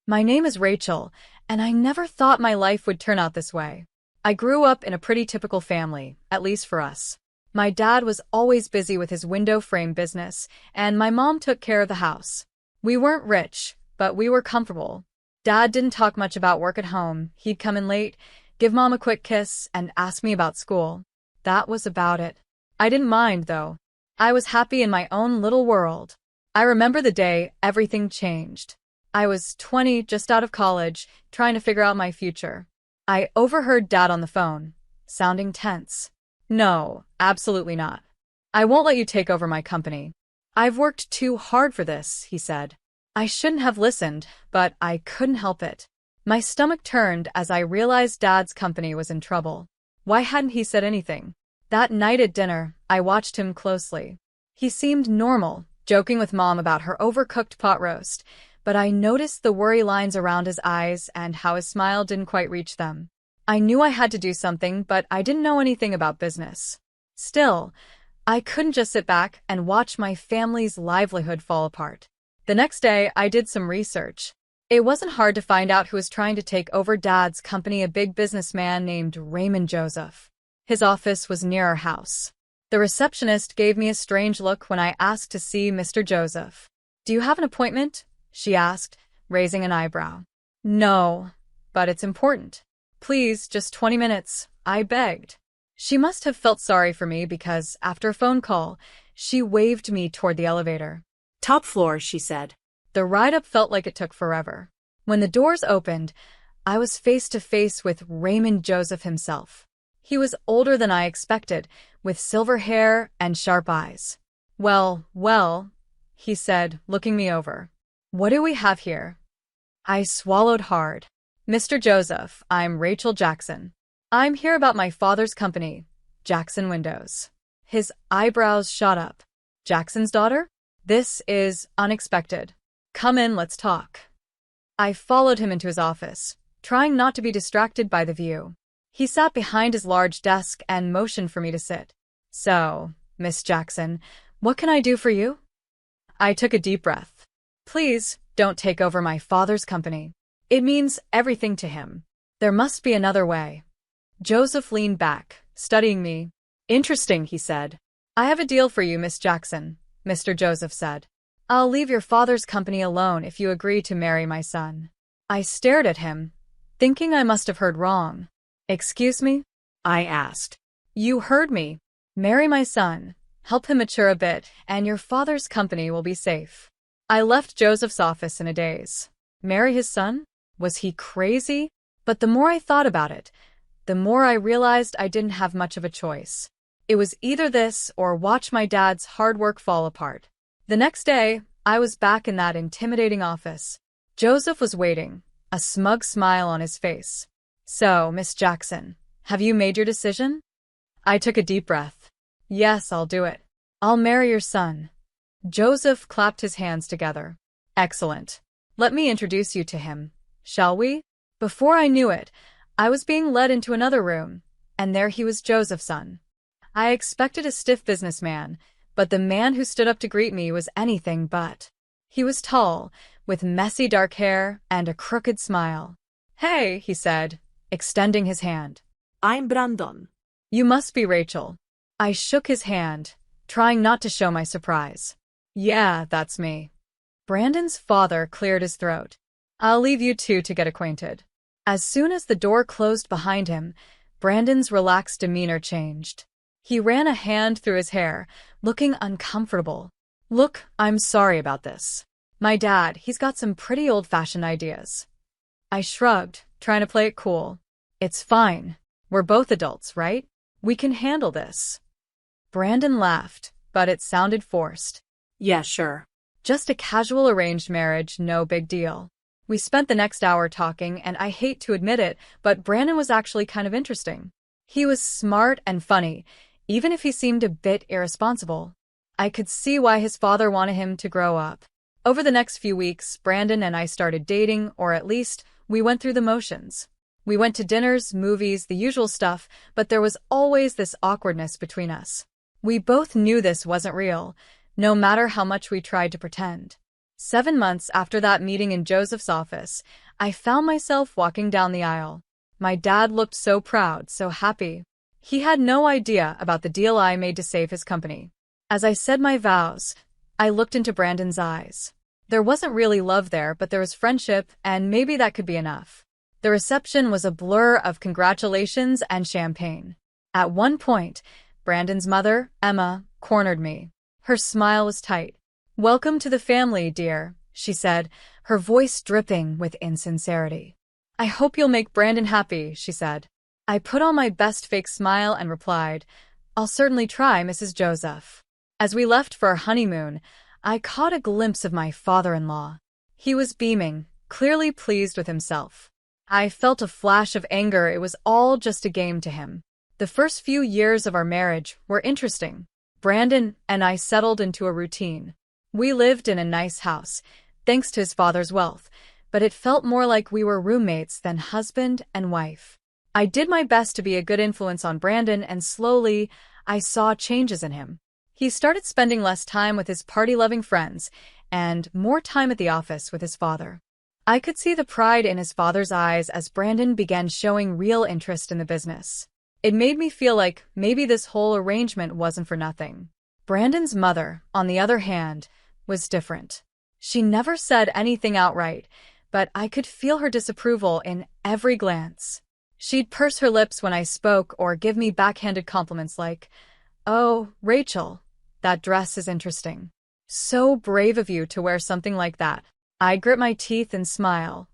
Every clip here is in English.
My name is Rachel, and I never thought my life would turn out this way. I grew up in a pretty typical family, at least for us. My dad was always busy with his window frame business, and my mom took care of the house. We weren't rich, but we were comfortable. Dad didn't talk much about work at home. He'd come in late, give mom a quick kiss, and ask me about school. That was about it. I didn't mind, though. I was happy in my own little world. I remember the day everything changed. I was 20, just out of college, trying to figure out my future. I overheard Dad on the phone, sounding tense. No, absolutely not. I won't let you take over my company. I've worked too hard for this, he said. I shouldn't have listened, but I couldn't help it. My stomach turned as I realized Dad's company was in trouble. Why hadn't he said anything? That night at dinner, I watched him closely. He seemed normal, joking with Mom about her overcooked pot roast, but I noticed the worry lines around his eyes and how his smile didn't quite reach them. I knew I had to do something, but I didn't know anything about business. Still, I couldn't just sit back and watch my family's livelihood fall apart. The next day, I did some research. It wasn't hard to find out who was trying to take over Dad's company, a big businessman named Raymond Joseph. His office was near our house. The receptionist gave me a strange look when I asked to see Mr. Joseph. "Do you have an appointment?" she asked, raising an eyebrow. "No, but it's important. Please, just 20 minutes, I begged." She must have felt sorry for me because, after a phone call, she waved me toward the elevator. "Top floor," she said. The ride up felt like it took forever. When the doors opened, I was face to face with Raymond Joseph himself. He was older than I expected, with silver hair and sharp eyes. Well, he said, looking me over. "What do we have here?" I swallowed hard. "Mr. Joseph, I'm Rachel Jackson. I'm here about my father's company, Jackson Windows." His eyebrows shot up. "Jackson's daughter? This is unexpected. Come in, let's talk." I followed him into his office, trying not to be distracted by the view. He sat behind his large desk and motioned for me to sit. "So, Miss Jackson, what can I do for you?" I took a deep breath. "Please, don't take over my father's company. It means everything to him. There must be another way." Joseph leaned back, studying me. "Interesting," he said. "I have a deal for you, Miss Jackson," Mr. Joseph said. "I'll leave your father's company alone if you agree to marry my son." I stared at him, thinking I must have heard wrong. "Excuse me?" I asked. "You heard me. Marry my son, help him mature a bit, and your father's company will be safe." I left Joseph's office in a daze. Marry his son? Was he crazy? But the more I thought about it, the more I realized I didn't have much of a choice. It was either this or watch my dad's hard work fall apart. The next day, I was back in that intimidating office. Joseph was waiting, a smug smile on his face. "So, Miss Jackson, have you made your decision?" I took a deep breath. "Yes, I'll do it. I'll marry your son." Joseph clapped his hands together. "Excellent. Let me introduce you to him, shall we?" Before I knew it, I was being led into another room, and there he was, Joseph's son. I expected a stiff businessman, but the man who stood up to greet me was anything but. He was tall, with messy dark hair and a crooked smile. "Hey," he said, extending his hand. "I'm Brandon." "You must be Rachel." I shook his hand, trying not to show my surprise. "Yeah, that's me." Brandon's father cleared his throat. "I'll leave you two to get acquainted." As soon as the door closed behind him, Brandon's relaxed demeanor changed. He ran a hand through his hair, looking uncomfortable. "Look, I'm sorry about this. My dad, he's got some pretty old-fashioned ideas." I shrugged, trying to play it cool. "It's fine. We're both adults, right? We can handle this." Brandon laughed, but it sounded forced. "Yeah, sure. Just a casual arranged marriage, no big deal." We spent the next hour talking, and I hate to admit it, but Brandon was actually kind of interesting. He was smart and funny, even if he seemed a bit irresponsible. I could see why his father wanted him to grow up. Over the next few weeks, Brandon and I started dating, or at least, we went through the motions. We went to dinners, movies, the usual stuff, but there was always this awkwardness between us. We both knew this wasn't real, no matter how much we tried to pretend. 7 months after that meeting in Joseph's office, I found myself walking down the aisle. My dad looked so proud, so happy. He had no idea about the deal I made to save his company. As I said my vows, I looked into Brandon's eyes. There wasn't really love there, but there was friendship, and maybe that could be enough. The reception was a blur of congratulations and champagne. At one point, Brandon's mother, Emma, cornered me. Her smile was tight. "Welcome to the family, dear," she said, her voice dripping with insincerity. "I hope you'll make Brandon happy," she said. I put on my best fake smile and replied, "I'll certainly try, Mrs. Joseph." As we left for our honeymoon, I caught a glimpse of my father-in-law. He was beaming, clearly pleased with himself. I felt a flash of anger. It was all just a game to him. The first few years of our marriage were interesting. Brandon and I settled into a routine. We lived in a nice house, thanks to his father's wealth, but it felt more like we were roommates than husband and wife. I did my best to be a good influence on Brandon, and slowly, I saw changes in him. He started spending less time with his party-loving friends and more time at the office with his father. I could see the pride in his father's eyes as Brandon began showing real interest in the business. It made me feel like maybe this whole arrangement wasn't for nothing. Brandon's mother, on the other hand, was different. She never said anything outright, but I could feel her disapproval in every glance. She'd purse her lips when I spoke or give me backhanded compliments like, "Oh, Rachel, that dress is interesting. So brave of you to wear something like that." I grit my teeth and smile.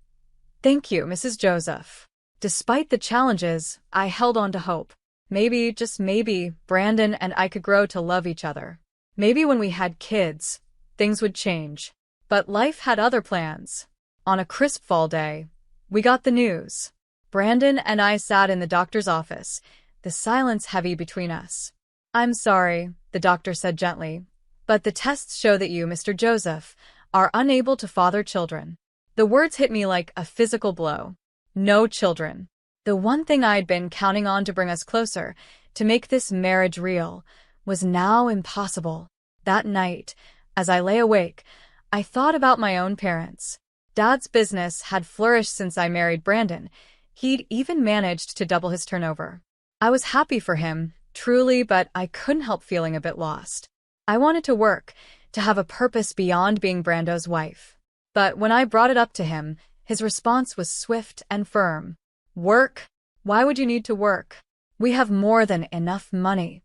"Thank you, Mrs. Joseph." Despite the challenges, I held on to hope. Maybe, just maybe, Brandon and I could grow to love each other. Maybe when we had kids, things would change. But life had other plans. On a crisp fall day, we got the news. Brandon and I sat in the doctor's office, the silence heavy between us. "I'm sorry," the doctor said gently, "but the tests show that you, Mr. Joseph, are unable to father children." The words hit me like a physical blow. No children. The one thing I'd been counting on to bring us closer, to make this marriage real, was now impossible. That night, as I lay awake, I thought about my own parents. Dad's business had flourished since I married Brandon. He'd even managed to double his turnover. I was happy for him, truly, but I couldn't help feeling a bit lost. I wanted to work, to have a purpose beyond being Brando's wife. But when I brought it up to him, his response was swift and firm. "Work? Why would you need to work? We have more than enough money."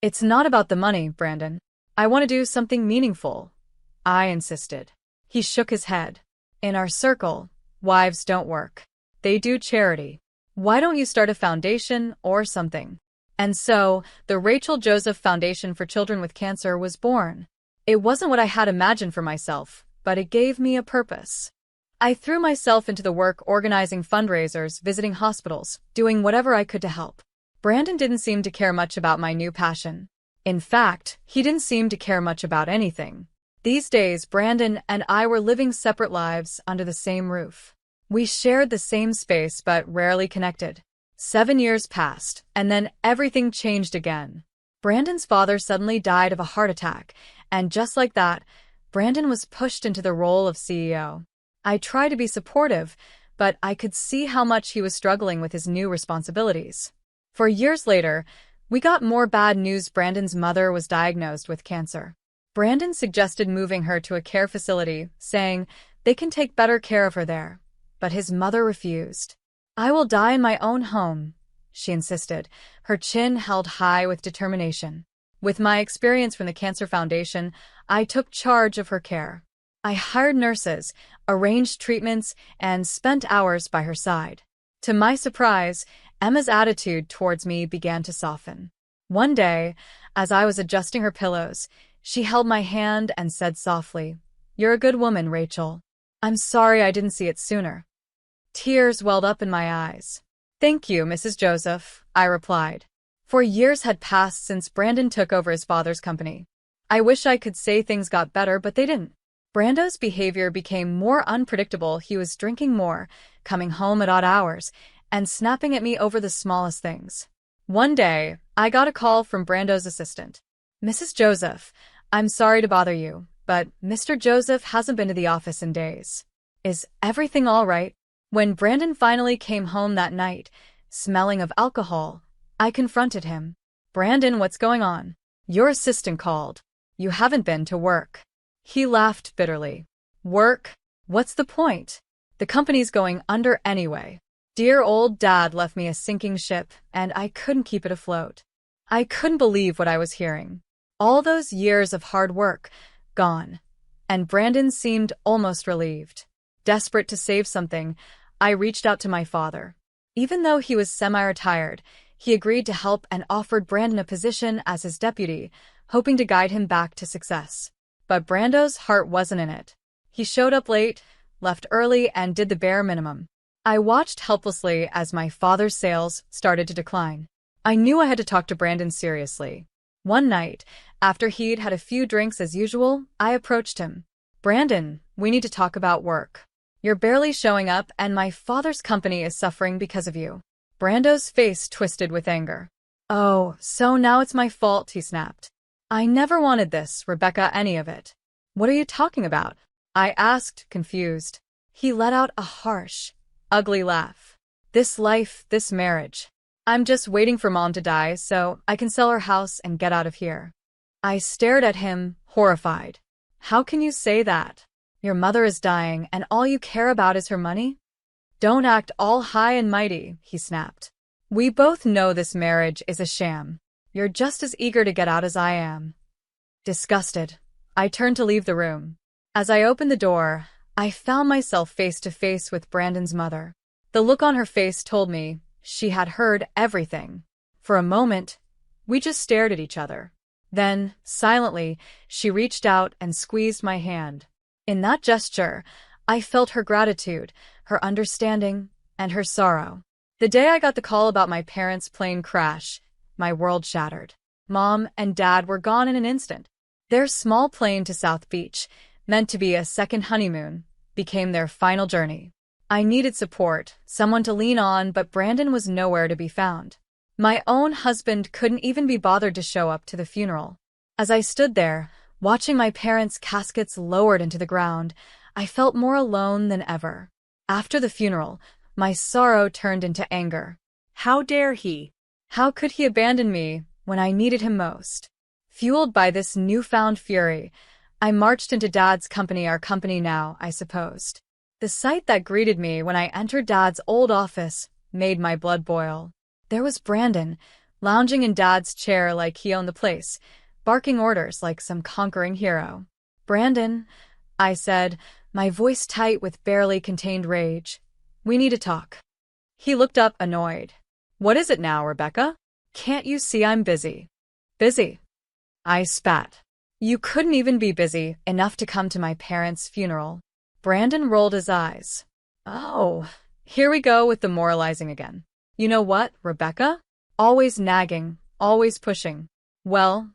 "It's not about the money, Brandon. I want to do something meaningful," I insisted. He shook his head. "In our circle, wives don't work. They do charity. Why don't you start a foundation or something?" And so, the Rachel Joseph Foundation for Children with Cancer was born. It wasn't what I had imagined for myself, but it gave me a purpose. I threw myself into the work organizing fundraisers, visiting hospitals, doing whatever I could to help. Brandon didn't seem to care much about my new passion. In fact, he didn't seem to care much about anything. These days, Brandon and I were living separate lives under the same roof. We shared the same space but rarely connected. 7 years passed, and then everything changed again. Brandon's father suddenly died of a heart attack, and just like that, Brandon was pushed into the role of CEO. I tried to be supportive, but I could see how much he was struggling with his new responsibilities. For years later, we got more bad news. Brandon's mother was diagnosed with cancer. Brandon suggested moving her to a care facility, saying they can take better care of her there. But his mother refused. "I will die in my own home," she insisted, her chin held high with determination. With my experience from the Cancer Foundation, I took charge of her care. I hired nurses, arranged treatments, and spent hours by her side. To my surprise, Emma's attitude towards me began to soften. One day, as I was adjusting her pillows, she held my hand and said softly, "You're a good woman, Rachel. I'm sorry I didn't see it sooner." Tears welled up in my eyes. "Thank you, Mrs. Joseph," I replied. For years had passed since Brandon took over his father's company. I wish I could say things got better, but they didn't. Brando's behavior became more unpredictable. He was drinking more, coming home at odd hours, and snapping at me over the smallest things. One day, I got a call from Brando's assistant. "Mrs. Joseph, I'm sorry to bother you, but Mr. Joseph hasn't been to the office in days. Is everything all right? When Brandon finally came home that night, smelling of alcohol, I confronted him. Brandon, what's going on? Your assistant called. You haven't been to work. He laughed bitterly. Work? What's the point? The company's going under anyway. Dear old dad left me a sinking ship, and I couldn't keep it afloat. I couldn't believe what I was hearing. All those years of hard work, gone. And Brandon seemed almost relieved. Desperate to save something, I reached out to my father. Even though he was semi-retired, he agreed to help and offered Brandon a position as his deputy, hoping to guide him back to success. But Brando's heart wasn't in it. He showed up late, left early, and did the bare minimum. I watched helplessly as my father's sales started to decline. I knew I had to talk to Brandon seriously. One night, after he'd had a few drinks as usual, I approached him. Brandon, we need to talk about work. You're barely showing up, and my father's company is suffering because of you. Brando's face twisted with anger. Oh, so now it's my fault, he snapped. I never wanted this, Rebecca, any of it. What are you talking about? I asked, confused. He let out a harsh, ugly laugh. This life, this marriage. I'm just waiting for Mom to die so I can sell her house and get out of here. I stared at him, horrified. How can you say that? Your mother is dying and all you care about is her money? Don't act all high and mighty, he snapped. We both know this marriage is a sham. You're just as eager to get out as I am. Disgusted, I turned to leave the room. As I opened the door, I found myself face to face with Brandon's mother. The look on her face told me she had heard everything. For a moment, we just stared at each other. Then, silently, she reached out and squeezed my hand. In that gesture, I felt her gratitude, her understanding, and her sorrow. The day I got the call about my parents' plane crash, my world shattered. Mom and Dad were gone in an instant. Their small plane to South Beach, meant to be a second honeymoon, became their final journey. I needed support, someone to lean on, but Brandon was nowhere to be found. My own husband couldn't even be bothered to show up to the funeral. As I stood there, watching my parents' caskets lowered into the ground, I felt more alone than ever. After the funeral, my sorrow turned into anger. How dare he? How could he abandon me when I needed him most? Fueled by this newfound fury, I marched into Dad's company, our company now, I supposed. The sight that greeted me when I entered Dad's old office made my blood boil. There was Brandon, lounging in Dad's chair like he owned the place, barking orders like some conquering hero. Brandon, I said, my voice tight with barely contained rage. We need to talk. He looked up, annoyed. What is it now, Rebecca? Can't you see I'm busy? Busy? I spat. You couldn't even be busy enough to come to my parents' funeral. Brandon rolled his eyes. Oh, here we go with the moralizing again. You know what, Rebecca? Always nagging, always pushing. Well,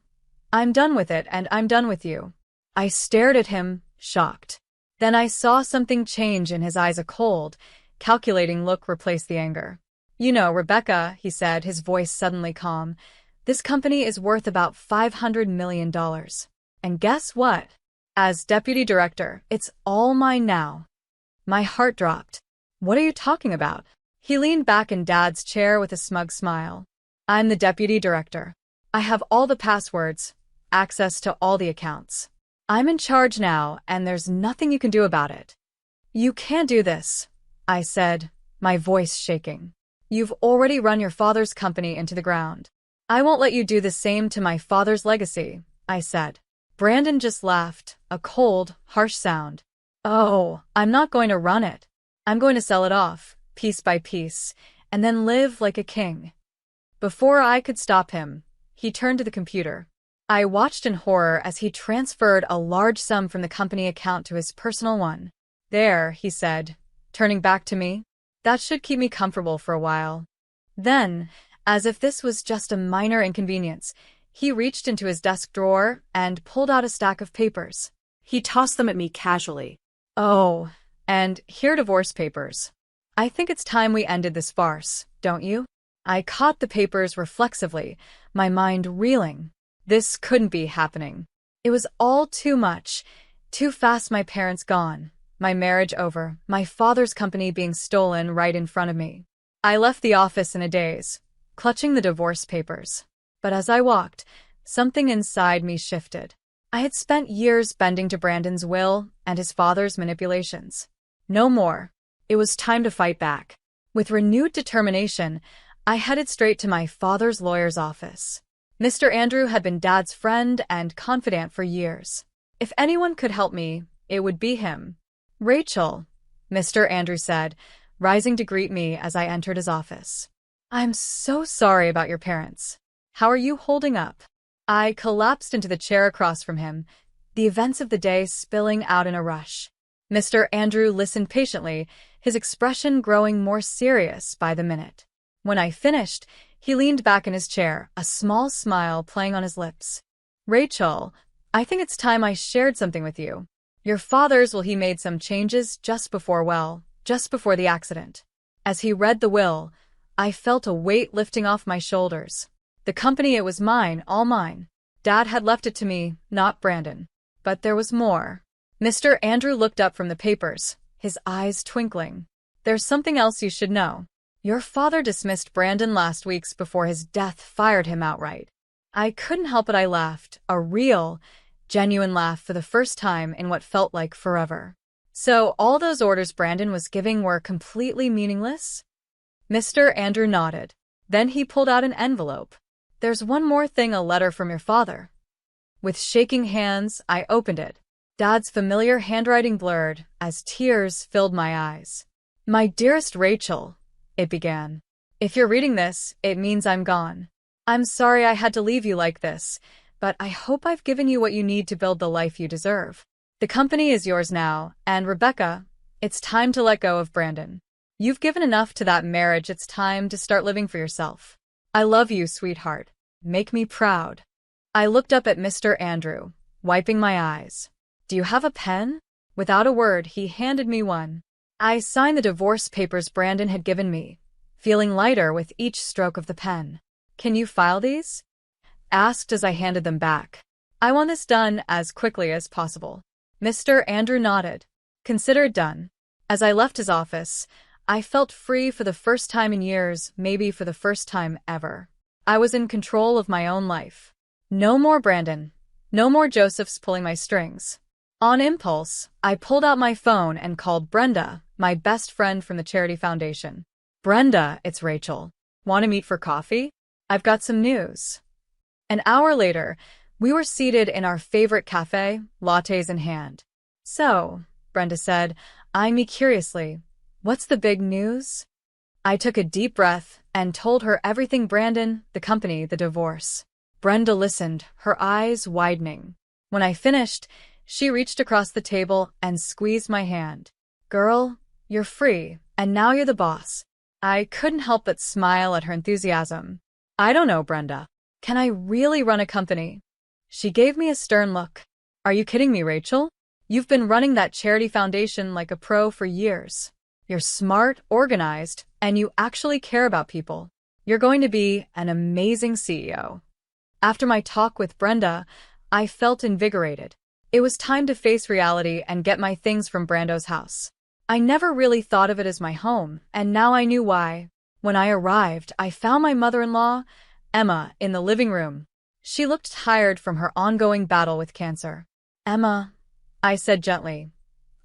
I'm done with it and I'm done with you. I stared at him, shocked. Then I saw something change in his eyes, a cold, calculating look replaced the anger. You know, Rebecca, he said, his voice suddenly calm, this company is worth about $500 million. And guess what? As deputy director, it's all mine now. My heart dropped. What are you talking about? He leaned back in Dad's chair with a smug smile. I'm the deputy director. I have all the passwords, access to all the accounts. I'm in charge now, and there's nothing you can do about it. You can't do this, I said, my voice shaking. You've already run your father's company into the ground. I won't let you do the same to my father's legacy, I said. Brandon just laughed, a cold, harsh sound. Oh, I'm not going to run it. I'm going to sell it off, piece by piece, and then live like a king. Before I could stop him, he turned to the computer. I watched in horror as he transferred a large sum from the company account to his personal one. There, he said, turning back to me. That should keep me comfortable for a while. Then, as if this was just a minor inconvenience, he reached into his desk drawer and pulled out a stack of papers. He tossed them at me casually. Oh, and here are divorce papers. I think it's time we ended this farce, don't you? I caught the papers reflexively, my mind reeling. This couldn't be happening. It was all too much. Too fast, my parents gone, my marriage over, my father's company being stolen right in front of me. I left the office in a daze, clutching the divorce papers. But as I walked, something inside me shifted. I had spent years bending to Brandon's will and his father's manipulations. No more. It was time to fight back. With renewed determination, I headed straight to my father's lawyer's office. Mr. Andrew had been Dad's friend and confidant for years. If anyone could help me, it would be him. "Rachel," Mr. Andrew said, rising to greet me as I entered his office. "I'm so sorry about your parents. How are you holding up?" I collapsed into the chair across from him, the events of the day spilling out in a rush. Mr. Andrew listened patiently, his expression growing more serious by the minute. When I finished, he leaned back in his chair, a small smile playing on his lips. "Rachel, I think it's time I shared something with you. Your father's will, he made some changes just before the accident." As he read the will, I felt a weight lifting off my shoulders. The company, it was mine, all mine. Dad had left it to me, not Brandon. But there was more. Mr. Andrew looked up from the papers, his eyes twinkling. "There's something else you should know. Your father dismissed Brandon last week before his death fired him outright." I couldn't help it. I laughed, a real, genuine laugh for the first time in what felt like forever. So all those orders Brandon was giving were completely meaningless? Mr. Andrew nodded. Then he pulled out an envelope. "There's one more thing, a letter from your father." With shaking hands, I opened it. Dad's familiar handwriting blurred as tears filled my eyes. "My dearest Rachel," it began. "If you're reading this, it means I'm gone. I'm sorry I had to leave you like this, but I hope I've given you what you need to build the life you deserve. The company is yours now, and Rebecca, it's time to let go of Brandon. You've given enough to that marriage, it's time to start living for yourself. I love you, sweetheart. Make me proud." I looked up at Mr. Andrew, wiping my eyes. "Do you have a pen?" Without a word, he handed me one. I signed the divorce papers Brandon had given me, feeling lighter with each stroke of the pen. "Can you file these?" asked as I handed them back. "I want this done as quickly as possible." Mr. Andrew nodded. "Consider it done." As I left his office, I felt free for the first time in years, maybe for the first time ever. I was in control of my own life. No more Brandon. No more Josephs pulling my strings. On impulse, I pulled out my phone and called Brenda, my best friend from the charity foundation. "Brenda, it's Rachel. Want to meet for coffee? I've got some news." An hour later, we were seated in our favorite cafe, lattes in hand. "So," Brenda said, eyeing me curiously, "what's the big news?" I took a deep breath and told her everything: Brandon, the company, the divorce. Brenda listened, her eyes widening. When I finished, she reached across the table and squeezed my hand. "Girl, you're free, and now you're the boss." I couldn't help but smile at her enthusiasm. "I don't know, Brenda. Can I really run a company?" She gave me a stern look. "Are you kidding me, Rachel? You've been running that charity foundation like a pro for years. You're smart, organized, and you actually care about people. You're going to be an amazing CEO." After my talk with Brenda, I felt invigorated. It was time to face reality and get my things from Brando's house. I never really thought of it as my home, and now I knew why. When I arrived, I found my mother-in-law, Emma, in the living room. She looked tired from her ongoing battle with cancer. "Emma," I said gently,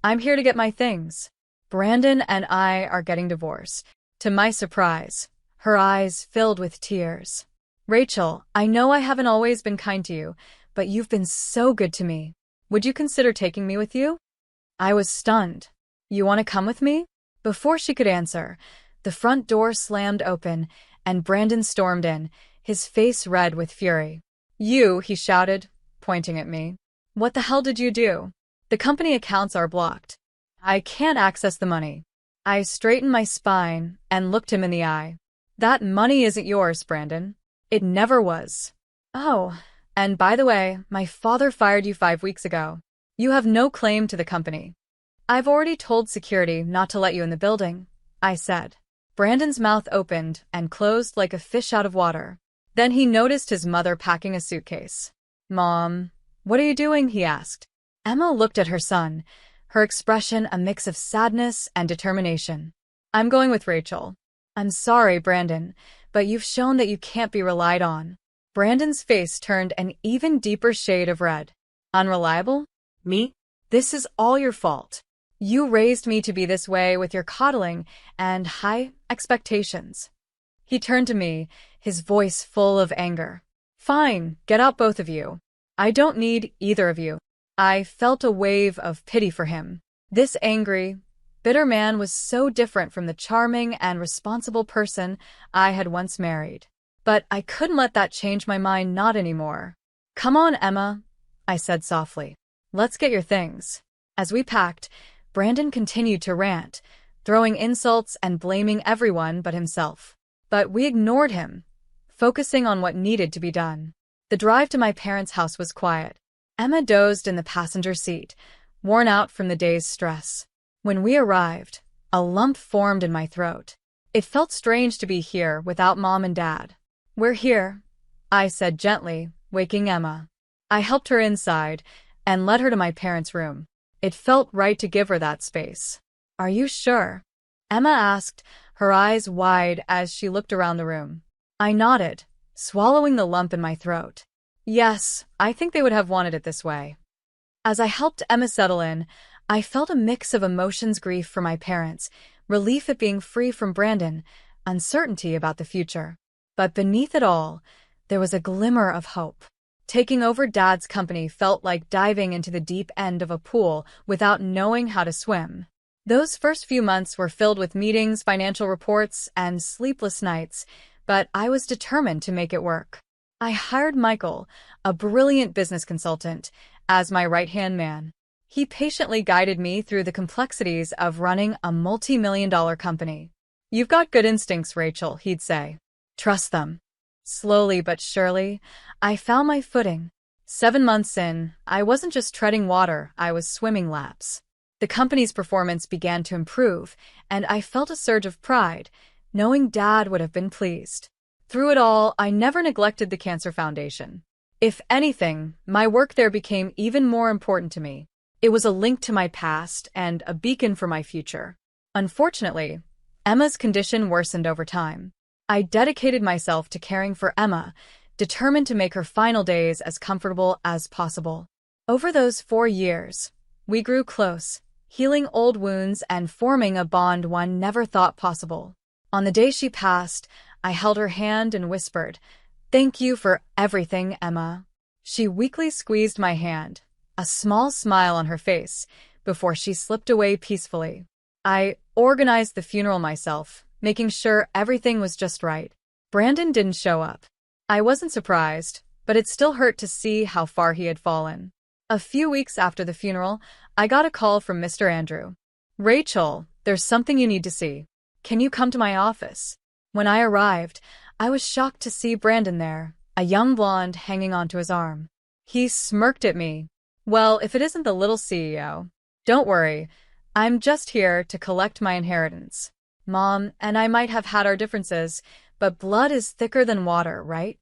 "I'm here to get my things. Brandon and I are getting divorced." To my surprise, her eyes filled with tears. "Rachel, I know I haven't always been kind to you, but you've been so good to me. Would you consider taking me with you?" I was stunned. "You want to come with me?" Before she could answer, the front door slammed open, and Brandon stormed in, his face red with fury. "You," he shouted, pointing at me. "What the hell did you do? The company accounts are blocked. I can't access the money." I straightened my spine and looked him in the eye. "That money isn't yours, Brandon. It never was. Oh, and by the way, my father fired you 5 weeks ago. You have no claim to the company." "I've already told security not to let you in the building," I said. Brandon's mouth opened and closed like a fish out of water. Then he noticed his mother packing a suitcase. "Mom, what are you doing?" he asked. Emma looked at her son, her expression a mix of sadness and determination. I'm going with Rachel. I'm sorry, Brandon, but you've shown that you can't be relied on. Brandon's face turned an even deeper shade of red. Unreliable? Me? This is all your fault. You raised me to be this way with your coddling and high expectations. He turned to me, his voice full of anger. Fine, get out both of you. I don't need either of you. I felt a wave of pity for him. This angry, bitter man was so different from the charming and responsible person I had once married. But I couldn't let that change my mind, not anymore. Come on, Emma, I said softly. Let's get your things. As we packed, Brandon continued to rant, throwing insults and blaming everyone but himself. But we ignored him, focusing on what needed to be done. The drive to my parents' house was quiet. Emma dozed in the passenger seat, worn out from the day's stress. When we arrived, a lump formed in my throat. It felt strange to be here without Mom and Dad. We're here, I said gently, waking Emma. I helped her inside and led her to my parents' room. It felt right to give her that space. Are you sure? Emma asked, her eyes wide as she looked around the room. I nodded, swallowing the lump in my throat. Yes, I think they would have wanted it this way. As I helped Emma settle in, I felt a mix of emotions: grief for my parents, relief at being free from Brandon, uncertainty about the future. But beneath it all, there was a glimmer of hope. Taking over Dad's company felt like diving into the deep end of a pool without knowing how to swim. Those first few months were filled with meetings, financial reports, and sleepless nights, but I was determined to make it work. I hired Michael, a brilliant business consultant, as my right-hand man. He patiently guided me through the complexities of running a multi-million-dollar company. You've got good instincts, Rachel, he'd say. Trust them. Slowly but surely, I found my footing. 7 months in, I wasn't just treading water, I was swimming laps. The company's performance began to improve, and I felt a surge of pride, knowing Dad would have been pleased. Through it all, I never neglected the Cancer Foundation. If anything, my work there became even more important to me. It was a link to my past and a beacon for my future. Unfortunately, Emma's condition worsened over time. I dedicated myself to caring for Emma, determined to make her final days as comfortable as possible. Over those 4 years, we grew close, healing old wounds and forming a bond one never thought possible. On the day she passed, I held her hand and whispered, "Thank you for everything, Emma." She weakly squeezed my hand, a small smile on her face, before she slipped away peacefully. I organized the funeral myself, making sure everything was just right. Brandon didn't show up. I wasn't surprised, but it still hurt to see how far he had fallen. A few weeks after the funeral, I got a call from Mr. Andrew. "Rachel, there's something you need to see. Can you come to my office?" When I arrived, I was shocked to see Brandon there, a young blonde hanging onto his arm. He smirked at me. "Well, if it isn't the little CEO. Don't worry, I'm just here to collect my inheritance. Mom and I might have had our differences, but blood is thicker than water, right?"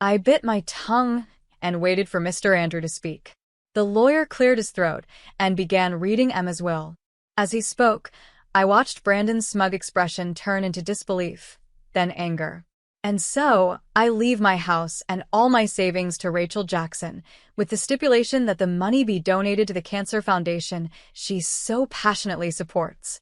I bit my tongue and waited for Mr. Andrew to speak. The lawyer cleared his throat and began reading Emma's will. As he spoke, I watched Brandon's smug expression turn into disbelief, then anger. "And so, I leave my house and all my savings to Rachel Jackson, with the stipulation that the money be donated to the Cancer Foundation she so passionately supports."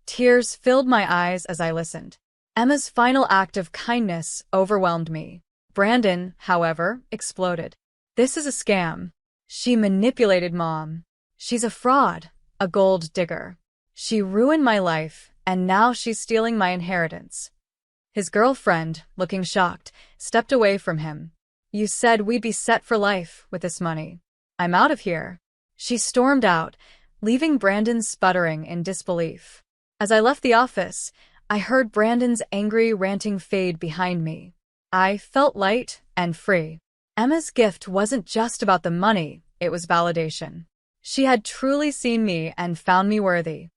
Tears filled my eyes as I listened. Emma's final act of kindness overwhelmed me. Brandon, however, exploded. "This is a scam. She manipulated Mom. She's a fraud, a gold digger. She ruined my life, and now she's stealing my inheritance." His girlfriend, looking shocked, stepped away from him. "You said we'd be set for life with this money. I'm out of here." She stormed out, leaving Brandon sputtering in disbelief. As I left the office, I heard Brandon's angry, ranting fade behind me. I felt light and free. Emma's gift wasn't just about the money, it was validation. She had truly seen me and found me worthy.